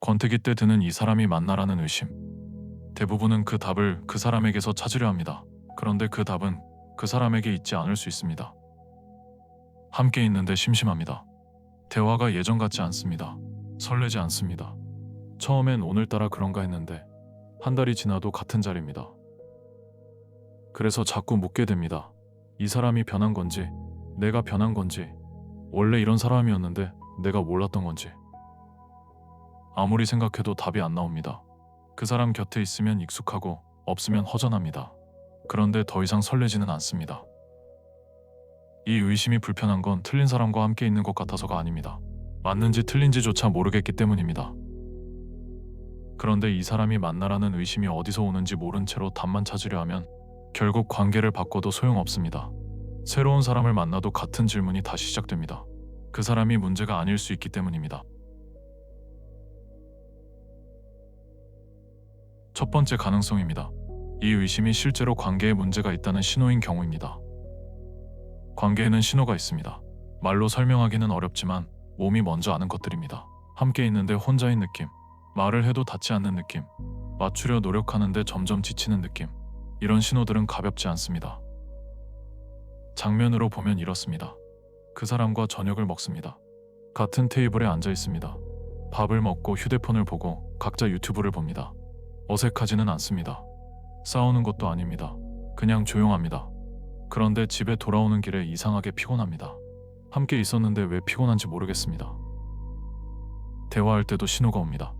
권태기 때 드는 이 사람이 맞나라는 의심. 대부분은 그 답을 그 사람에게서 찾으려 합니다. 그런데 그 답은 그 사람에게 있지 않을 수 있습니다. 함께 있는데 심심합니다. 대화가 예전 같지 않습니다. 설레지 않습니다. 처음엔 오늘따라 그런가 했는데 한 달이 지나도 같은 자리입니다. 그래서 자꾸 묻게 됩니다. 이 사람이 변한 건지, 내가 변한 건지, 원래 이런 사람이었는데 내가 몰랐던 건지. 아무리 생각해도 답이 안 나옵니다. 그 사람 곁에 있으면 익숙하고 없으면 허전합니다. 그런데 더 이상 설레지는 않습니다. 이 의심이 불편한 건 틀린 사람과 함께 있는 것 같아서가 아닙니다. 맞는지 틀린지조차 모르겠기 때문입니다. 그런데 이 사람이 맞나라는 의심이 어디서 오는지 모른 채로 답만 찾으려 하면 결국 관계를 바꿔도 소용없습니다. 새로운 사람을 만나도 같은 질문이 다시 시작됩니다. 그 사람이 문제가 아닐 수 있기 때문입니다. 첫 번째 가능성입니다. 이 의심이 실제로 관계에 문제가 있다는 신호인 경우입니다. 관계에는 신호가 있습니다. 말로 설명하기는 어렵지만 몸이 먼저 아는 것들입니다. 함께 있는데 혼자인 느낌, 말을 해도 닿지 않는 느낌, 맞추려 노력하는데 점점 지치는 느낌. 이런 신호들은 가볍지 않습니다. 장면으로 보면 이렇습니다. 그 사람과 저녁을 먹습니다. 같은 테이블에 앉아 있습니다. 밥을 먹고 휴대폰을 보고 각자 유튜브를 봅니다. 어색하지는 않습니다. 싸우는 것도 아닙니다. 그냥 조용합니다. 그런데 집에 돌아오는 길에 이상하게 피곤합니다. 함께 있었는데 왜 피곤한지 모르겠습니다. 대화할 때도 신호가 옵니다.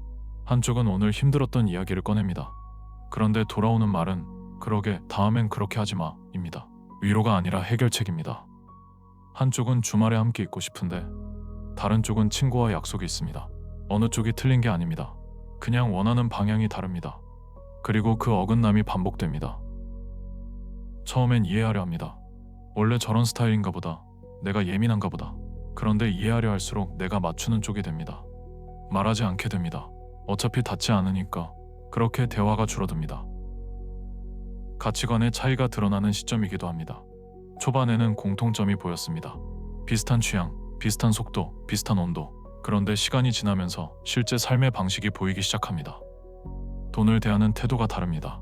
한쪽은 오늘 힘들었던 이야기를 꺼냅니다. 그런데 돌아오는 말은 그러게 다음엔 그렇게 하지 마 입니다. 위로가 아니라 해결책입니다. 한쪽은 주말에 함께 있고 싶은데 다른 쪽은 친구와 약속이 있습니다. 어느 쪽이 틀린 게 아닙니다. 그냥 원하는 방향이 다릅니다. 그리고 그 어긋남이 반복됩니다. 처음엔 이해하려 합니다. 원래 저런 스타일인가 보다. 내가 예민한가 보다. 그런데 이해하려 할수록 내가 맞추는 쪽이 됩니다. 말하지 않게 됩니다. 어차피 닿지 않으니까. 그렇게 대화가 줄어듭니다. 가치관의 차이가 드러나는 시점이기도 합니다. 초반에는 공통점이 보였습니다. 비슷한 취향, 비슷한 속도, 비슷한 온도. 그런데 시간이 지나면서 실제 삶의 방식이 보이기 시작합니다. 돈을 대하는 태도가 다릅니다.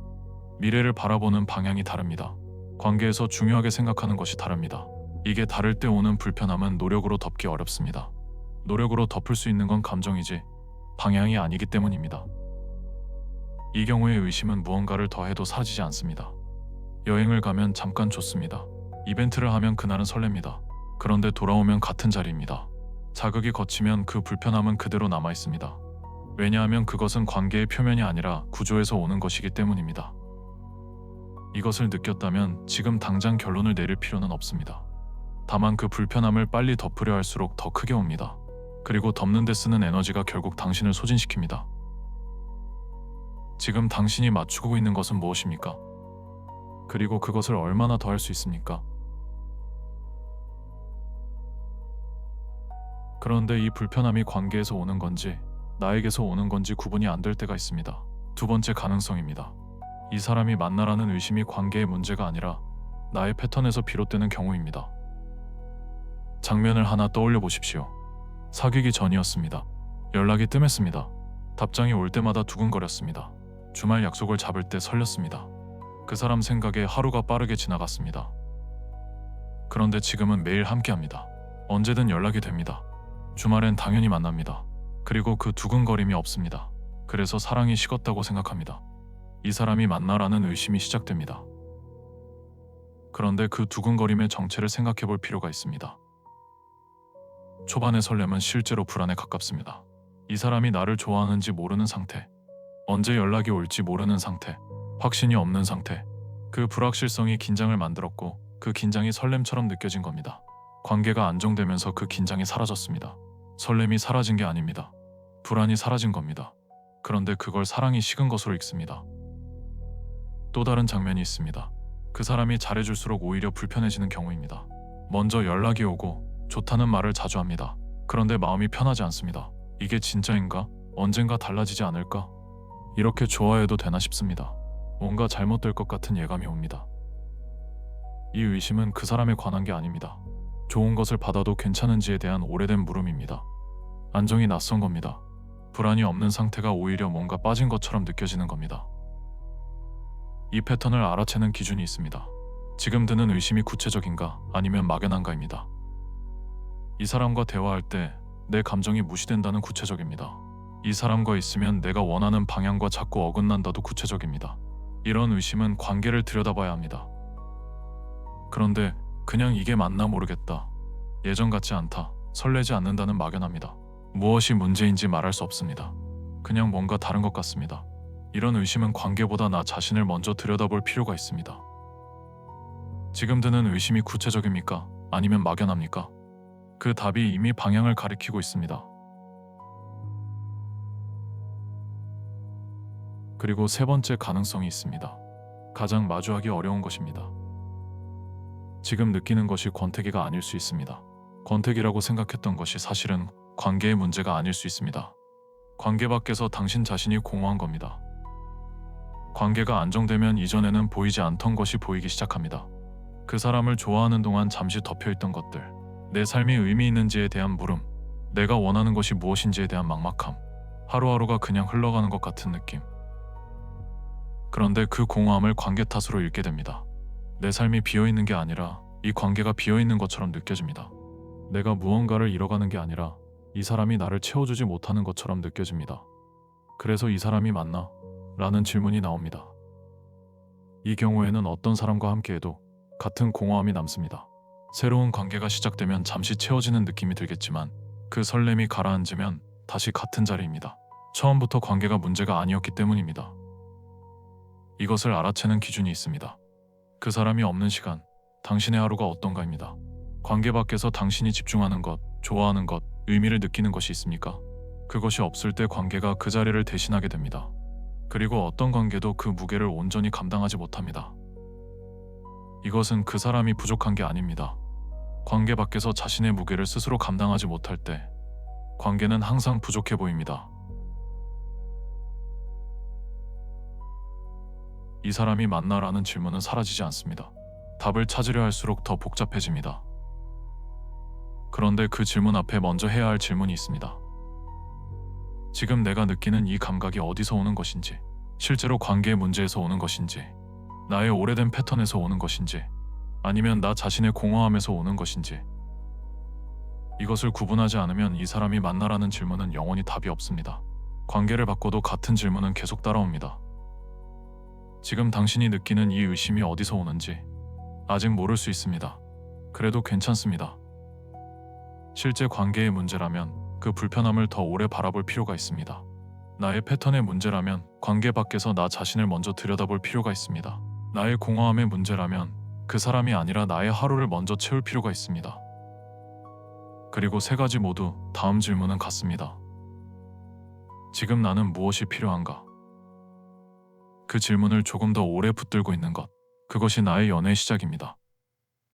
미래를 바라보는 방향이 다릅니다. 관계에서 중요하게 생각하는 것이 다릅니다. 이게 다를 때 오는 불편함은 노력으로 덮기 어렵습니다. 노력으로 덮을 수 있는 건 감정이지 방향이 아니기 때문입니다. 이 경우의 의심은 무언가를 더해도 사라지지 않습니다. 여행을 가면 잠깐 좋습니다. 이벤트를 하면 그날은 설렙니다. 그런데 돌아오면 같은 자리입니다. 자극이 거치면 그 불편함은 그대로 남아 있습니다. 왜냐하면 그것은 관계의 표면이 아니라 구조에서 오는 것이기 때문입니다. 이것을 느꼈다면 지금 당장 결론을 내릴 필요는 없습니다. 다만 그 불편함을 빨리 덮으려 할수록 더 크게 옵니다. 그리고 덮는 데 쓰는 에너지가 결국 당신을 소진시킵니다. 지금 당신이 맞추고 있는 것은 무엇입니까? 그리고 그것을 얼마나 더 할 수 있습니까? 그런데 이 불편함이 관계에서 오는 건지 나에게서 오는 건지 구분이 안 될 때가 있습니다. 두 번째 가능성입니다. 이 사람이 맞나라는 의심이 관계의 문제가 아니라 나의 패턴에서 비롯되는 경우입니다. 장면을 하나 떠올려 보십시오. 사귀기 전이었습니다. 연락이 뜸했습니다. 답장이 올 때마다 두근거렸습니다. 주말 약속을 잡을 때 설렸습니다. 그 사람 생각에 하루가 빠르게 지나갔습니다. 그런데 지금은 매일 함께합니다. 언제든 연락이 됩니다. 주말엔 당연히 만납니다. 그리고 그 두근거림이 없습니다. 그래서 사랑이 식었다고 생각합니다. 이 사람이 맞나라는 의심이 시작됩니다. 그런데 그 두근거림의 정체를 생각해 볼 필요가 있습니다. 초반의 설렘은 실제로 불안에 가깝습니다. 이 사람이 나를 좋아하는지 모르는 상태, 언제 연락이 올지 모르는 상태, 확신이 없는 상태. 그 불확실성이 긴장을 만들었고 그 긴장이 설렘처럼 느껴진 겁니다. 관계가 안정되면서 그 긴장이 사라졌습니다. 설렘이 사라진 게 아닙니다. 불안이 사라진 겁니다. 그런데 그걸 사랑이 식은 것으로 읽습니다. 또 다른 장면이 있습니다. 그 사람이 잘해줄수록 오히려 불편해지는 경우입니다. 먼저 연락이 오고 좋다는 말을 자주 합니다. 그런데 마음이 편하지 않습니다. 이게 진짜인가? 언젠가 달라지지 않을까? 이렇게 좋아해도 되나 싶습니다. 뭔가 잘못될 것 같은 예감이 옵니다. 이 의심은 그 사람에 관한 게 아닙니다. 좋은 것을 받아도 괜찮은지에 대한 오래된 물음입니다. 안정이 낯선 겁니다. 불안이 없는 상태가 오히려 뭔가 빠진 것처럼 느껴지는 겁니다. 이 패턴을 알아채는 기준이 있습니다. 지금 드는 의심이 구체적인가 아니면 막연한가입니다. 이 사람과 대화할 때 내 감정이 무시된다는 구체적입니다. 이 사람과 있으면 내가 원하는 방향과 자꾸 어긋난다도 구체적입니다. 이런 의심은 관계를 들여다봐야 합니다. 그런데 그냥 이게 맞나 모르겠다, 예전 같지 않다, 설레지 않는다는 막연합니다. 무엇이 문제인지 말할 수 없습니다. 그냥 뭔가 다른 것 같습니다. 이런 의심은 관계보다 나 자신을 먼저 들여다볼 필요가 있습니다. 지금 드는 의심이 구체적입니까? 아니면 막연합니까? 그 답이 이미 방향을 가리키고 있습니다. 그리고 세 번째 가능성이 있습니다. 가장 마주하기 어려운 것입니다. 지금 느끼는 것이 권태기가 아닐 수 있습니다. 권태기라고 생각했던 것이 사실은 관계의 문제가 아닐 수 있습니다. 관계 밖에서 당신 자신이 공허한 겁니다. 관계가 안정되면 이전에는 보이지 않던 것이 보이기 시작합니다. 그 사람을 좋아하는 동안 잠시 덮여있던 것들, 내 삶이 의미 있는지에 대한 물음, 내가 원하는 것이 무엇인지에 대한 막막함, 하루하루가 그냥 흘러가는 것 같은 느낌. 그런데 그 공허함을 관계 탓으로 읽게 됩니다. 내 삶이 비어있는 게 아니라 이 관계가 비어있는 것처럼 느껴집니다. 내가 무언가를 잃어가는 게 아니라 이 사람이 나를 채워주지 못하는 것처럼 느껴집니다. 그래서 이 사람이 맞나? 라는 질문이 나옵니다. 이 경우에는 어떤 사람과 함께해도 같은 공허함이 남습니다. 새로운 관계가 시작되면 잠시 채워지는 느낌이 들겠지만 그 설렘이 가라앉으면 다시 같은 자리입니다. 처음부터 관계가 문제가 아니었기 때문입니다. 이것을 알아채는 기준이 있습니다. 그 사람이 없는 시간, 당신의 하루가 어떤가입니다. 관계 밖에서 당신이 집중하는 것, 좋아하는 것, 의미를 느끼는 것이 있습니까? 그것이 없을 때 관계가 그 자리를 대신하게 됩니다. 그리고 어떤 관계도 그 무게를 온전히 감당하지 못합니다. 이것은 그 사람이 부족한 게 아닙니다. 관계 밖에서 자신의 무게를 스스로 감당하지 못할 때 관계는 항상 부족해 보입니다. 이 사람이 맞나라는 질문은 사라지지 않습니다. 답을 찾으려 할수록 더 복잡해집니다. 그런데 그 질문 앞에 먼저 해야 할 질문이 있습니다. 지금 내가 느끼는 이 감각이 어디서 오는 것인지, 실제로 관계의 문제에서 오는 것인지, 나의 오래된 패턴에서 오는 것인지, 아니면 나 자신의 공허함에서 오는 것인지. 이것을 구분하지 않으면 이 사람이 맞나라는 질문은 영원히 답이 없습니다. 관계를 바꿔도 같은 질문은 계속 따라옵니다. 지금 당신이 느끼는 이 의심이 어디서 오는지 아직 모를 수 있습니다. 그래도 괜찮습니다. 실제 관계의 문제라면 그 불편함을 더 오래 바라볼 필요가 있습니다. 나의 패턴의 문제라면 관계 밖에서 나 자신을 먼저 들여다볼 필요가 있습니다. 나의 공허함의 문제라면 그 사람이 아니라 나의 하루를 먼저 채울 필요가 있습니다. 그리고 세 가지 모두 다음 질문은 같습니다. 지금 나는 무엇이 필요한가? 그 질문을 조금 더 오래 붙들고 있는 것, 그것이 나의 연애의 시작입니다.